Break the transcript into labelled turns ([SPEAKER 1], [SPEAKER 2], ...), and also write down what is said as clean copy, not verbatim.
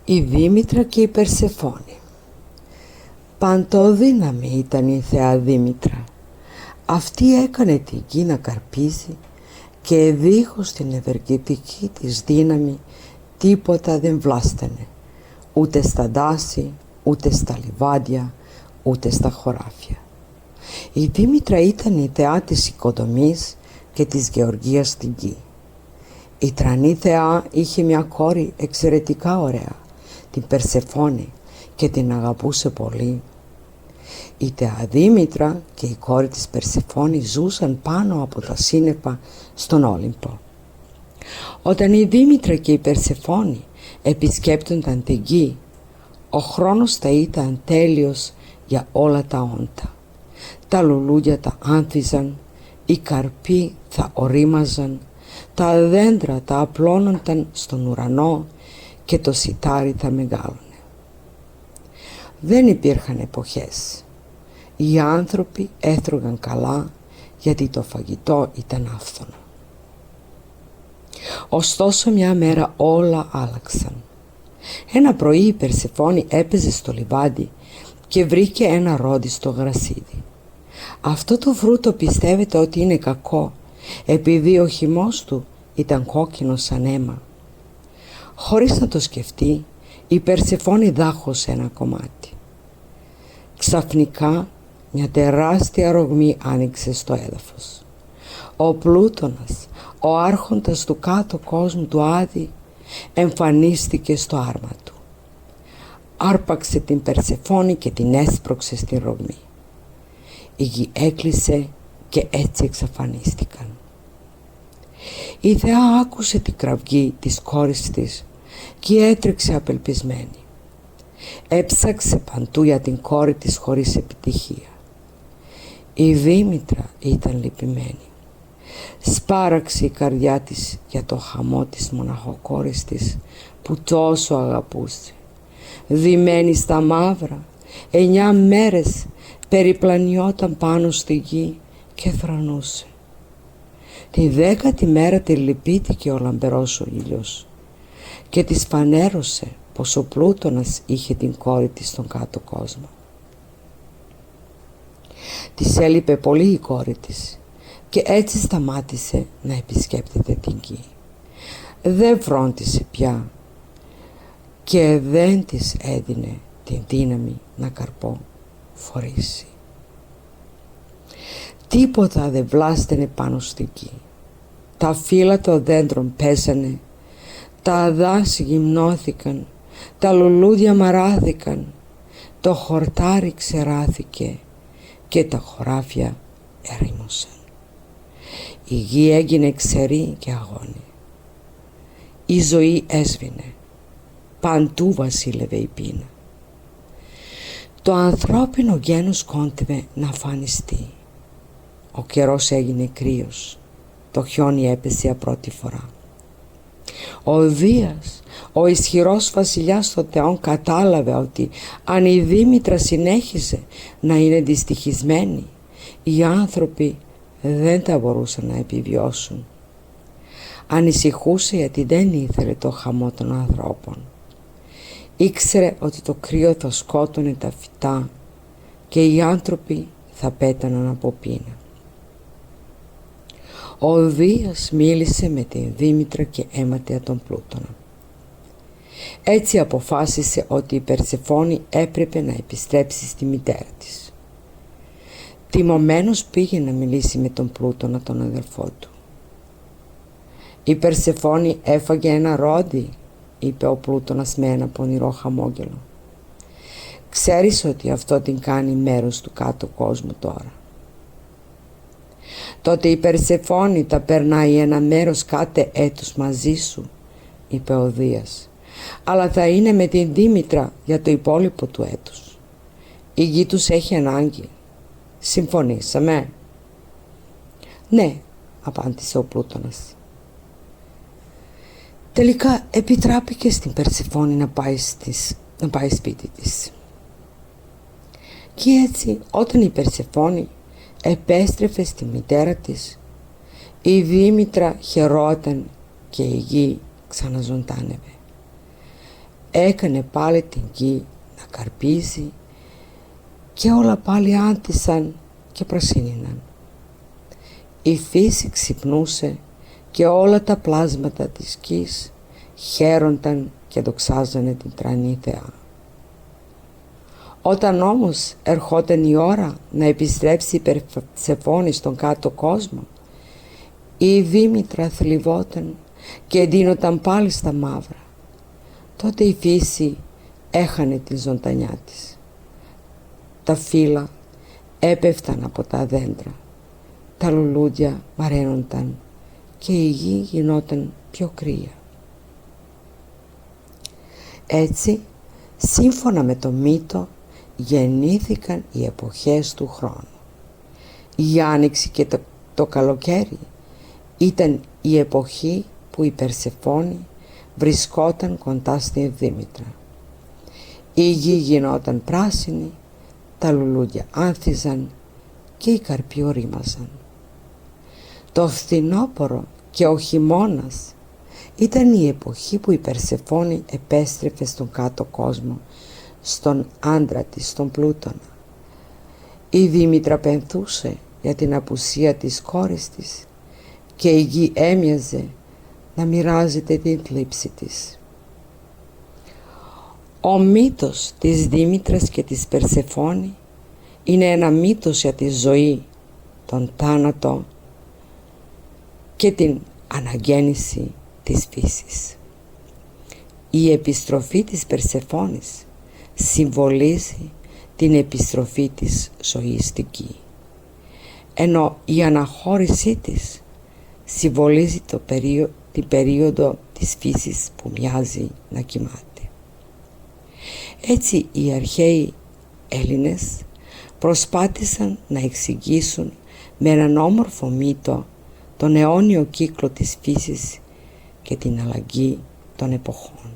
[SPEAKER 1] Η Δήμητρα και η Περσεφόνη. Παντοδύναμη ήταν η θεά Δήμητρα. Αυτή έκανε την γη να καρπίζει και δίχως την ευεργετική της δύναμη τίποτα δεν βλάστανε, ούτε στα δάση, ούτε στα λιβάδια, ούτε στα χωράφια. Η Δήμητρα ήταν η θεά της οικοδομής και της γεωργίας στην γη. Η τρανή θεά είχε μια κόρη εξαιρετικά ωραία, την Περσεφόνη, και την αγαπούσε πολύ. Η θεά Δήμητρα και η κόρη της Περσεφόνη ζούσαν πάνω από τα σύννεφα στον Όλυμπο. Όταν η Δήμητρα και η Περσεφόνη επισκέπτονταν την γη, ο χρόνος θα ήταν τέλειος για όλα τα όντα. Τα λουλούδια τα άνθιζαν, οι καρποί θα ορίμαζαν, τα δέντρα τα απλώνονταν στον ουρανό και το σιτάρι θα μεγάλωνε. Δεν υπήρχαν εποχές. Οι άνθρωποι έθρωγαν καλά γιατί το φαγητό ήταν άφθονο. Ωστόσο μια μέρα όλα άλλαξαν. Ένα πρωί η Περσεφόνη έπαιζε στο λιβάδι και βρήκε ένα ρόδι στο γρασίδι. Αυτό το φρούτο πιστεύετε ότι είναι κακό επειδή ο χυμός του ήταν κόκκινος σαν αίμα. Χωρίς να το σκεφτεί, η Περσεφόνη δάχωσε ένα κομμάτι. Ξαφνικά μια τεράστια ρογμή άνοιξε στο έδαφος. Ο Πλούτονας, ο άρχοντας του κάτω κόσμου του Άδη, εμφανίστηκε στο άρμα του. Άρπαξε την Περσεφόνη και την έσπρωξε στη ρογμή. Η γη έκλεισε και έτσι εξαφανίστηκαν. Η θεά άκουσε την κραυγή της κόρης της και έτρεξε απελπισμένη. Έψαξε παντού για την κόρη της χωρίς επιτυχία. Η Δήμητρα ήταν λυπημένη. Σπάραξε η καρδιά της για το χαμό της μοναχοκόρης της που τόσο αγαπούσε. Δεμένη στα μαύρα, 9 μέρες περιπλανιόταν πάνω στη γη και θρανούσε. Τη 10η μέρα τη λυπήθηκε ο λαμπερός ο ήλιος και της φανέρωσε πως ο Πλούτονας είχε την κόρη της στον κάτω κόσμο. Της έλειπε πολύ η κόρη της και έτσι σταμάτησε να επισκέπτεται την γη. Δεν φρόντισε πια και δεν της έδινε την δύναμη να καρποφορήσει. Τίποτα δεν βλάσταινε πάνω στη γη. Τα φύλλα των δέντρων πέσανε, τα δάση γυμνώθηκαν, τα λουλούδια μαράθηκαν, το χορτάρι ξεράθηκε και τα χωράφια ερήμωσαν. Η γη έγινε ξερή και αγώνη. Η ζωή έσβηνε. Παντού βασίλευε η πείνα. Το ανθρώπινο γένος κόντευε να αφανιστεί. Ο καιρός έγινε κρύος. Το χιόνι έπεσε για πρώτη φορά. Ο Δίας, ο ισχυρός βασιλιάς των θεών, κατάλαβε ότι αν η Δήμητρα συνέχιζε να είναι δυστυχισμένη, οι άνθρωποι δεν θα μπορούσαν να επιβιώσουν. Ανησυχούσε γιατί δεν ήθελε το χαμό των ανθρώπων. Ήξερε ότι το κρύο θα σκότωνε τα φυτά και οι άνθρωποι θα πέταναν από πείνα. Ο Δίας μίλησε με την Δήμητρα και έμαθε τον Πλούτονα. Έτσι αποφάσισε ότι η Περσεφόνη έπρεπε να επιστρέψει στη μητέρα της. Τιμωμένος πήγε να μιλήσει με τον Πλούτονα, τον αδελφό του. «Η Περσεφόνη έφαγε ένα ρόδι», είπε ο Πλούτονας με ένα πονηρό χαμόγελο. «Ξέρεις ότι αυτό την κάνει μέρος του κάτω κόσμου τώρα». «Τότε η Περσεφόνη τα περνάει ένα μέρος κάθε έτος μαζί σου», είπε ο Δίας, «αλλά θα είναι με την Δήμητρα για το υπόλοιπο του έτους. Η γη τους έχει ανάγκη. Συμφωνήσαμε?» «Ναι», απάντησε ο Πλούτονας. Τελικά επιτράπηκε στην Περσεφόνη να πάει σπίτι της. Και έτσι όταν η Περσεφόνη επέστρεφε στη μητέρα της, η Δήμητρα χαιρόταν και η γη ξαναζωντάνευε. έκανε πάλι την γη να καρπίζει και όλα πάλι άνθησαν και πρασίνιναν. Η φύση ξυπνούσε και όλα τα πλάσματα της γης χαίρονταν και δοξάζανε την τρανή Θεά. Όταν όμως ερχόταν η ώρα να επιστρέψει η Περσεφόνη στον κάτω κόσμο, η Δήμητρα θλιβόταν και δίνονταν πάλι στα μαύρα. Τότε η φύση έχανε τη ζωντανιά της. Τα φύλλα έπεφταν από τα δέντρα, τα λουλούδια βαραίνονταν και η γη γινόταν πιο κρύα. Έτσι, σύμφωνα με το μύτο, γεννήθηκαν οι εποχές του χρόνου. Η άνοιξη και το καλοκαίρι ήταν η εποχή που η Περσεφόνη βρισκόταν κοντά στην Δήμητρα. Η γη γινόταν πράσινη, τα λουλούδια άνθιζαν και οι καρποί ορίμαζαν. Το φθινόπωρο και ο χειμώνας ήταν η εποχή που η Περσεφόνη επέστρεφε στον κάτω κόσμο, στον άντρα της, τον Πλούτονα. Η Δήμητρα πενθούσε για την απουσία της κόρης της και η γη έμοιαζε να μοιράζεται την θλίψη της. Ο μύτος της Δήμητρας και της Περσεφόνη είναι ένα μύτος για τη ζωή, τον θάνατο και την αναγέννηση της φύσης. Η επιστροφή της Περσεφόνης συμβολίζει την επιστροφή της ζωής στη γη, ενώ η αναχώρησή της συμβολίζει την περίοδο της φύσης που μοιάζει να κοιμάται. Έτσι οι αρχαίοι Έλληνες προσπάθησαν να εξηγήσουν με έναν όμορφο μύτο τον αιώνιο κύκλο της φύσης και την αλλαγή των εποχών.